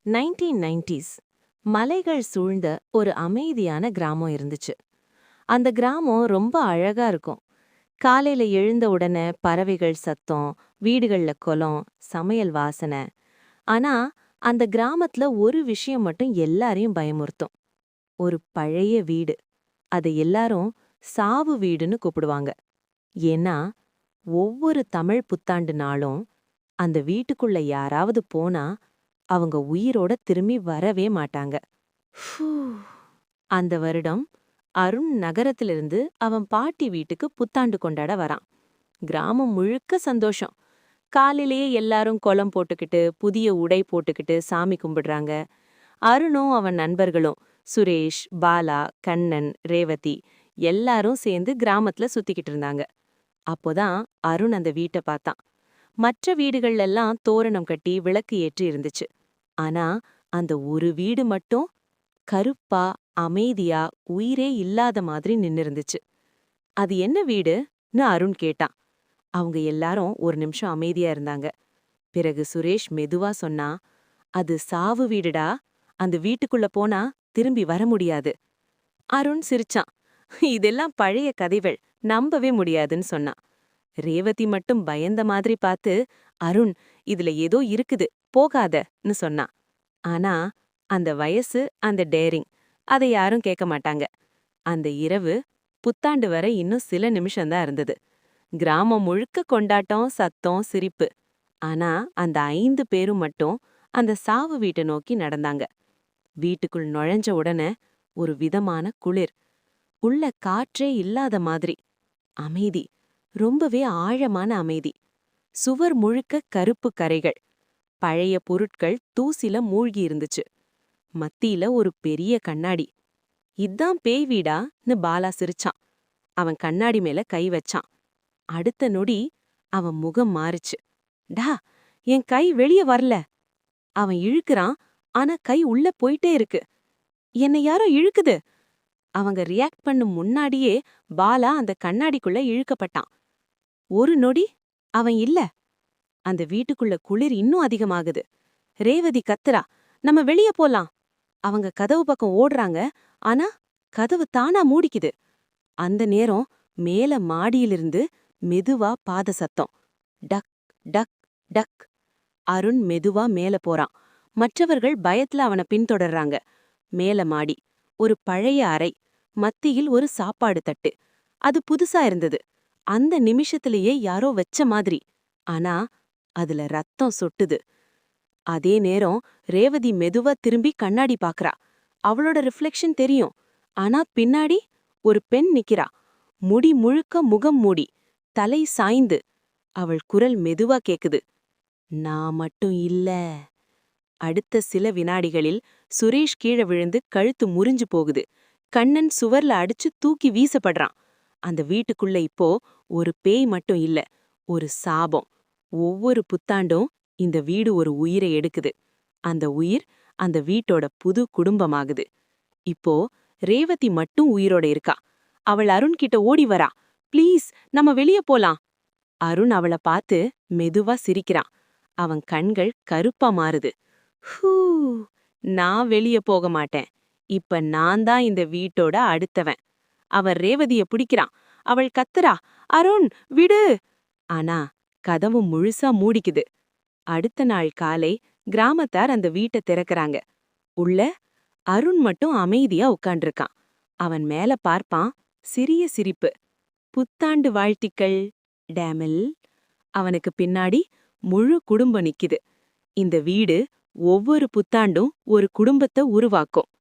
1990s மலைகள் சூழ்ந்த ஒரு அமைதியான கிராமம் இருந்துச்சு. அந்த கிராமம் ரொம்ப அழகா இருக்கும். காலையில எழுந்த உடனே பறவைகள் சத்தம், வீடுகள்ல குளம், சமையல் வாசனை. ஆனா அந்த கிராமத்துல ஒரு விஷயம் மட்டும் எல்லாரையும் பயமுறுத்தும். ஒரு பழைய வீடு. அதை எல்லாரும் சாவு வீடுன்னு கூப்பிடுவாங்க. ஏன்னா ஒவ்வொரு தமிழ் புத்தாண்டு நாளும் அந்த வீட்டுக்குள்ள யாராவது போனா அவங்க உயிரோட திரும்பி வரவே மாட்டாங்க. ஃபூ. அந்த வருடம் அருண் நகரத்திலிருந்து அவன் பாட்டி வீட்டுக்கு புத்தாண்டு கொண்டாட வரான். கிராமம் முழுக்க சந்தோஷம். காலையிலேயே எல்லாரும் கோலம் போட்டுக்கிட்டு புதிய உடை போட்டுக்கிட்டு சாமி கும்பிடுறாங்க. அருணும் அவன் நண்பர்களும் சுரேஷ், பாலா, கண்ணன், ரேவதி எல்லாரும் சேர்ந்து கிராமத்துல சுத்திக்கிட்டு இருந்தாங்க. அப்போதான் அருண் அந்த வீட்டை பார்த்தான். மற்ற வீடுகள்ல எல்லாம் தோரணம் கட்டி விளக்கு ஏற்றி இருந்துச்சு. ஆனா அந்த ஒரு வீடு மட்டும் கருப்பா, அமைதியா, உயிரே இல்லாத மாதிரி நின்னிருந்துச்சு. அது என்ன வீடுன்னு அருண் கேட்டான். அவங்க எல்லாரும் ஒரு நிமிஷம் அமைதியா இருந்தாங்க. பிறகு சுரேஷ் மெதுவா சொன்னா, அது சாவு வீடுடா. அந்த வீட்டுக்குள்ள போனா திரும்பி வர முடியாது. அருண் சிரிச்சான். இதெல்லாம் பழைய கதைகள், நம்பவே முடியாதுன்னு சொன்னான். ரேவதி மட்டும் பயந்த மாதிரி பார்த்து, அருண், இதுல ஏதோ இருக்குது, போகாதன்னு சொன்னா. ஆனா அந்த வயசு, அந்த டேரிங், அதை யாரும் கேட்க மாட்டாங்க. அந்த இரவு புத்தாண்டு வர இன்னும் சில நிமிஷம்தான் இருந்தது. கிராமம் முழுக்க கொண்டாட்டம், சத்தம், சிரிப்பு. ஆனா அந்த 5 பேரும் மட்டும் அந்த சாவு வீட்டை நோக்கி நடந்தாங்க. வீட்டுக்குள் நுழைஞ்ச உடனே ஒரு விதமான குளிர். உள்ள காற்றே இல்லாத மாதிரி. அமைதி, ரொம்பவே ஆழமான அமைதி. சுவர் முழுக்க கருப்பு கரைகள். பழைய பொருட்கள் தூசில மூழ்கி இருந்துச்சு. மத்தியில ஒரு பெரிய கண்ணாடி. இதான் பேய் வீடான்னு பாலா சிரிச்சான். அவன் கண்ணாடி மேல கை வச்சான். அடுத்த நொடி அவன் முகம் மாறுச்சு. டா, என் கை வெளிய வரல. அவன் இழுக்கிறான், ஆனா கை உள்ள போயிட்டே இருக்கு. என்னை யாரோ இழுக்குது. அவங்க ரியாக்ட் பண்ணும் முன்னாடியே பாலா அந்த கண்ணாடிக்குள்ள இழுக்கப்பட்டான். ஒரு நொடி அவன் இல்ல. அந்த வீட்டுக்குள்ள குளிர் இன்னும் அதிகமாகுது. ரேவதி கத்துறா, நம்ம வெளிய போலாம். அவங்க கதவு பக்கம் ஓடுறாங்க. ஆனா கதவு தானா மூடிக்குது. அந்த நேரம் மேல மாடியிலிருந்து மெதுவா பாத சத்தம். டக் டக் டக். அருண் மெதுவா மேல போறான். மற்றவர்கள் பயத்துல அவனை பின்தொடர்றாங்க. மேல மாடி. ஒரு பழைய அறை. மத்தியில் ஒரு சாப்பாடு தட்டு. அது புதுசா இருந்தது. அந்த நிமிஷத்திலேயே யாரோ வச்ச மாதிரி. ஆனா அதுல ரத்தம் சொட்டுது. அதே நேரம் ரேவதி மெதுவா திரும்பி கண்ணாடி பாக்குறா. அவளோட ரிஃப்ளெக்ஷன் தெரியும். ஆனா பின்னாடி ஒரு பெண் நிக்கிறா. முடி முழுக்க முகம் மூடி, தலை சாய்ந்து. அவள் குரல் மெதுவா கேக்குது. நான் மட்டும் இல்ல. அடுத்த சில வினாடிகளில் சுரேஷ் கீழே விழுந்து கழுத்து முறிஞ்சு போகுது. கண்ணன் சுவர்ல அடிச்சு தூக்கி வீசப்படுறான். அந்த வீட்டுக்குள்ள இப்போ ஒரு பேய் மட்டும் இல்ல, ஒரு சாபம். ஒவ்வொரு புத்தாண்டும் இந்த வீடு ஒரு உயிரை எடுக்குது. அந்த உயிர் அந்த வீட்டோட புது குடும்பமாகுது. இப்போ ரேவதி மட்டும் உயிரோட இருக்கா. அவள் அருண் கிட்ட ஓடி வரா. ப்ளீஸ், நம்ம வெளிய போலாம். அருண் அவளை பார்த்து மெதுவா சிரிக்கிறான். அவன் கண்கள் கருப்பா மாறுது. ஹூ, நான் வெளிய போக மாட்டேன். இப்ப நான் தான் இந்த வீட்டோட அடுத்தவன். அவன் ரேவதிய பிடிக்கிறான். அவள் கத்துறா, அருண், விடு. ஆனா கதவு முழுசா மூடிக்குது. அடுத்த நாள் காலை கிராமத்தார் அந்த வீட்டை திறக்கறாங்க. உள்ள அருண் மட்டும் அமைதியா உட்கார்ந்திருக்கான். அவன் மேல பார்ப்பான், சிறிய சிரிப்பு. புத்தாண்டு வாழ்த்திக்கள் டேமில். அவனுக்கு பின்னாடி முழு குடும்பம் நிக்குது. இந்த வீடு ஒவ்வொரு புத்தாண்டும் ஒரு குடும்பத்தை உருவாக்கும்.